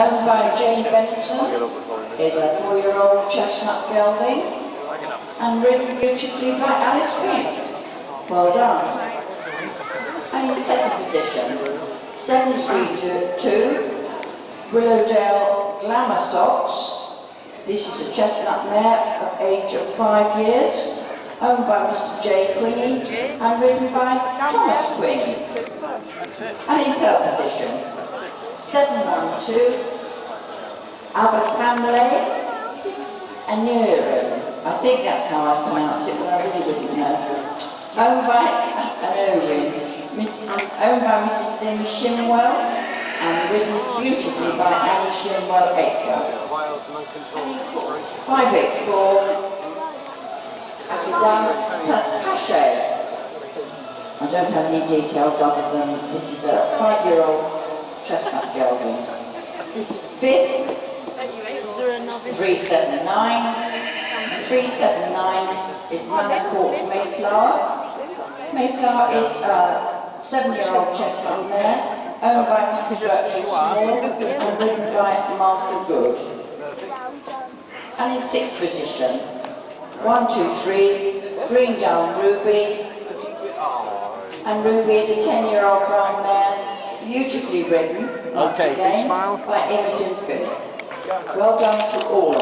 owned by Jane Benson, is a 4-year-old chestnut gelding, and ridden beautifully by Alice Binks. Well done. And in second position, 732, Willowdale Glamour Socks. This is a chestnut mare of age of 5 years, owned by Mr. J. Quinney and ridden by Thomas Quinney. And in third position, 712, Abercamley and Newland. I think that's how I pronounce it, but I really wouldn't know. Owned by Mrs. Lynn Shimwell and ridden beautifully by Annie Shimwell Aker. And in fourth, 584, Akidan Pache. I don't have any details other than this is a 5-year-old chestnut gelding. Fifth, 379. 379 is Manor Mayflower. Mayflower is a 7-year-old chestnut mare, owned by Mrs. Bertram Small and ridden by Martha Good. And in sixth position, 123, Greendown Ruby. And Ruby is a 10-year-old brown mare, beautifully ridden, once again, by Imogen Phillips. Well done to all of them.